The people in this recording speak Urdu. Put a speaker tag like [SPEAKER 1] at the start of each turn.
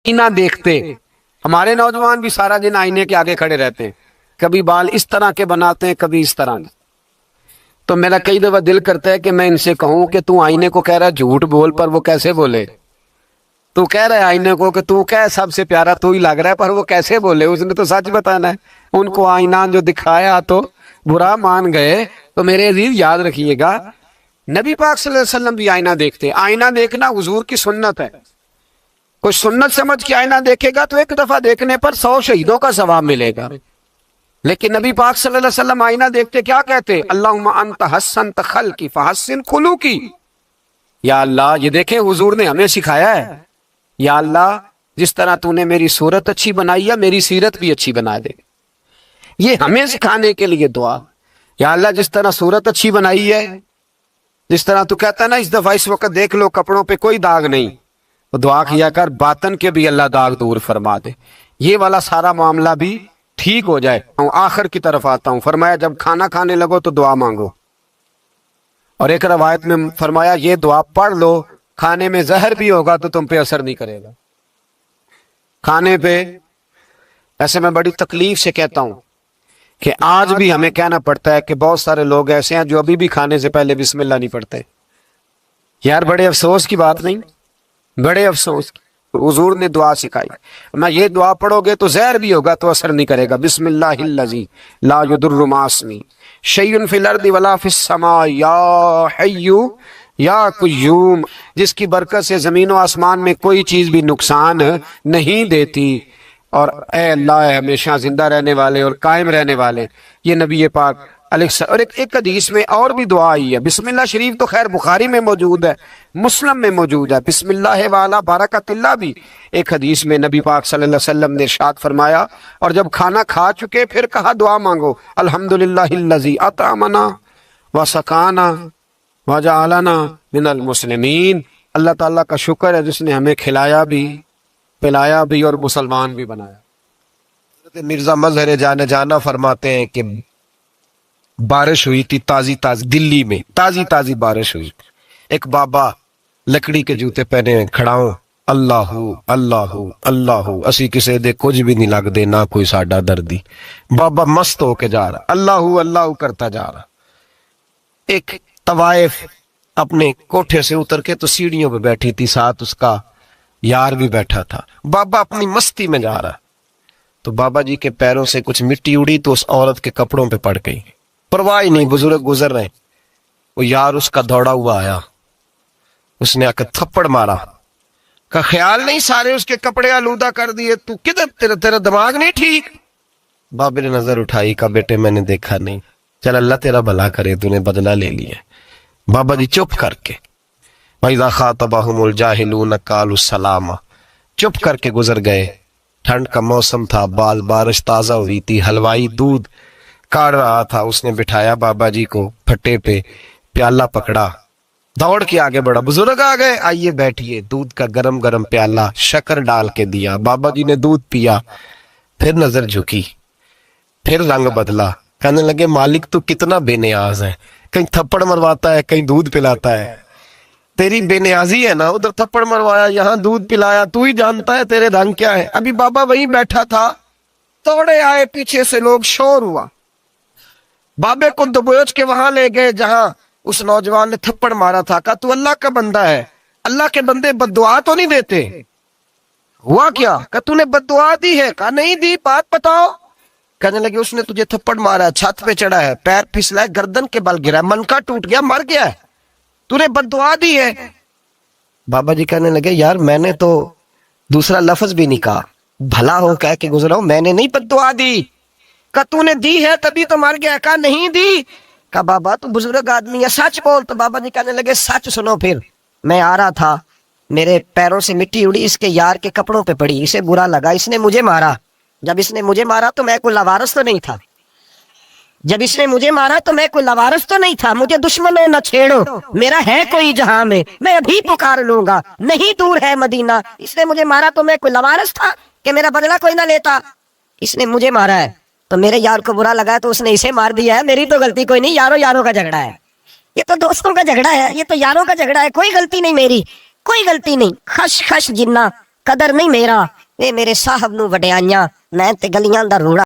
[SPEAKER 1] آئینہ دیکھتے. ہمارے نوجوان بھی سارا دن آئینے کے آگے کھڑے رہتے ہیں، کبھی بال اس طرح کے بناتے ہیں، کبھی اس طرح کے. تو میرا کئی دفعہ دل کرتا ہے کہ میں ان سے کہوں کہ تو آئینے کو کہہ رہا ہے جھوٹ بول، پر وہ کیسے بولے؟ تو کہہ رہا ہے آئینے کو کہ تو کیا سب سے پیارا تو ہی لگ رہا ہے، پر وہ کیسے بولے؟ اس نے تو سچ بتانا ہے. ان کو آئینہ جو دکھایا تو برا مان گئے. تو میرے عزیز یاد رکھیے گا، نبی پاک صلی اللہ علیہ وسلم بھی آئینہ دیکھتے. آئینہ دیکھنا حضور کی سنت ہے. کوئی سنت سمجھ کے آئینہ دیکھے گا تو ایک دفعہ دیکھنے پر 100 شہیدوں کا ثواب ملے گا. لیکن نبی پاک صلی اللہ علیہ وسلم آئینہ دیکھتے کیا کہتے؟ اللہم انت حسنت خلقی فحسن خلوقی. یا اللہ، یہ دیکھیں حضور نے ہمیں سکھایا ہے، یا اللہ جس طرح تو نے میری صورت اچھی بنائی ہے میری سیرت بھی اچھی بنا دے. یہ ہمیں سکھانے کے لیے دعا. یا اللہ جس طرح صورت اچھی بنائی ہے، جس طرح تو کہتا ہے نا اس دفعہ اس وقت دیکھ لو کپڑوں پہ کوئی داغ نہیں، تو دعا کیا کر باطن کے بھی اللہ داغ دور فرما دے، یہ والا سارا معاملہ بھی ٹھیک ہو جائے. آخر کی طرف آتا ہوں. فرمایا جب کھانا کھانے لگو تو دعا مانگو. اور ایک روایت میں فرمایا یہ دعا پڑھ لو، کھانے میں زہر بھی ہوگا تو تم پہ اثر نہیں کرے گا. کھانے پہ ایسے میں بڑی تکلیف سے کہتا ہوں کہ آج بھی ہمیں کہنا پڑتا ہے کہ بہت سارے لوگ ایسے ہیں جو ابھی بھی کھانے سے پہلے بسم اللہ نہیں پڑھتے. یار بڑے افسوس کی بات نہیں؟ بڑے افسوس کی. حضور نے دعا سکھائی، میں یہ دعا پڑھو گے تو زہر بھی ہوگا تو اثر نہیں کرے گا. بسم اللہ الذی لا یضر مع اسمہ شیء فی الارض ولا فی السماء یا حی یا قیوم، جس کی برکت سے زمین و آسمان میں کوئی چیز بھی نقصان نہیں دیتی. اور اے اللہ اے ہمیشہ زندہ رہنے والے اور قائم رہنے والے. یہ نبی پاک علیہ السلام. اور ایک حدیث میں اور بھی دعا آئی ہے. بسم اللہ شریف تو خیر بخاری میں موجود ہے، مسلم میں موجود ہے. بسم اللہ والا برکت اللہ بھی ایک حدیث میں نبی پاک صلی اللہ علیہ وسلم نے ارشاد فرمایا. اور جب کھانا کھا چکے پھر کہا دعا مانگو، الحمدللہ الذی اطعمنا وسقانا وجعلنا من المسلمین. اللہ تعالیٰ کا شکر ہے جس نے ہمیں کھلایا بھی پلایا بھی اور مسلمان بھی بنایا. مرزا مظہر جانا فرماتے ہیں کہ بارش ہوئی تھی تازی دلی میں تازی بارش ہوئی. ایک بابا لکڑی کے جوتے پہنے کھڑا ہوں، اللہ اللہ اللہ، اسی کسے دے کچھ بھی نہیں لگ دے نہ کوئی ساڈا دردی. بابا مست ہو کے جا رہا، اللہ اللہ کرتا جا رہا. ایک طوائف اپنے کوٹھے سے اتر کے تو سیڑھیوں پہ بیٹھی تھی، ساتھ اس کا یار بھی بیٹھا تھا. بابا اپنی مستی میں جا رہا تو بابا جی کے پیروں سے کچھ مٹی اڑی تو اس عورت کے کپڑوں پہ پڑ گئی. پرواہ نہیں، بزرگ گزر رہے. وہ یار اس کا دوڑا ہوا آیا، اس نے آ کر تھپڑ مارا. کا خیال نہیں سارے اس کے کپڑے آلودہ کر دیے، تو کدھر تیرا دماغ نہیں ٹھیک؟ بابے نے نظر اٹھائی، کہا بیٹے میں نے دیکھا نہیں، چل اللہ تیرا بھلا کرے، تو نے بدلہ لے لیا. بابا جی چپ کر کے وَإِذَا خَاطَبَهُمُ الْجَاهِلُونَ قَالُوا السَّلَامَ، چپ کر کے گزر گئے. ٹھنڈ کا موسم تھا، بارش تازہ ہوئی تھی، حلوائی دودھ کاڑ رہا تھا. اس نے بٹھایا بابا جی کو پھٹے پہ، پیالہ پکڑا، دوڑ کے آگے بڑھا. بزرگ آ گئے، آئیے بیٹھیے. دودھ کا گرم پیالہ شکر ڈال کے دیا. بابا جی نے دودھ پیا، پھر نظر جھکی، پھر رنگ بدلا. کہنے لگے مالک تو کتنا بے نیاز ہے، کہیں تھپڑ مرواتا ہے کہیں دودھ پلاتا ہے. تیری بے نیازی ہے نا، ادھر تھپڑ مروایا یہاں دودھ پلایا، تو ہی جانتا ہے تیرے رنگ کیا ہے. ابھی بابا وہیں بیٹھا تھا، توڑے آئے پیچھے سے لوگ، شور ہوا. بابے کو دبوچ کے وہاں لے گئے جہاں اس نوجوان نے تھپڑ مارا تھا. کہا تو اللہ کا بندہ ہے، اللہ کے بندے بد دعا تو نہیں دیتے. ہوا کیا؟ کہ تو نے بد دعا دی ہے؟ کہا نہیں دی، بات بتاؤ. کہنے لگے اس نے تجھے تھپڑ مارا ہے، چھت پہ چڑھا ہے، پیر پھسلا ہے، گردن کے بل گرا ہے، من کا ٹوٹ گیا، مر گیا ہے، تو نے بد دعا دی ہے. بابا جی کہنے لگے یار میں نے تو دوسرا لفظ بھی نہیں کہا، بھلا ہو کہہ کے گزرا ہوں، میں نے نہیں بد دعا دی. کہ تو نے دی ہے تبھی تو مر گیا. کہا نہیں دی. کہا بابا تو بزرگ آدمی ہے، سچ بول. تو بابا جی کہنے لگے سچ سنو. پھر میں آ رہا تھا، میرے پیروں سے مٹی اڑی، اس کے یار کے کپڑوں پہ پڑی، اسے برا لگا، اس نے مجھے مارا. جب اس نے مجھے مارا تو میں کوئی لوارث تو نہیں تھا، جب اس نے مجھے مارا تو میں کوئی لوارث تو نہیں تھا. مجھے دشمنوں نہ چھیڑو، میرا ہے کوئی جہاں میں ابھی پکار لوں گا، نہیں دور ہے مدینہ. اس نے مجھے مارا تو میں کوئی لوارث تھا کہ میرا بدلہ کوئی نہ لیتا. اس نے مجھے مارا ہے تو میرے یار کو برا لگا ہے تو اس نے اسے مار دیا ہے، میری تو غلطی کوئی نہیں. یاروں کا جھگڑا ہے، یہ تو دوستوں کا جھگڑا ہے، یہ تو یاروں کا جھگڑا ہے، کوئی غلطی نہیں میری، کوئی غلطی نہیں. خش خش جنہ
[SPEAKER 2] ਕਦਰ ਨਹੀਂ ਮੇਰਾ ਇਹ ਮੇਰੇ ਸਾਹਿਬ ਨੂੰ ਵਡਿਆਈਆਂ ਮੈਂ ਤੇ ਗਲੀਆਂ ਦਾ ਰੂੜਾ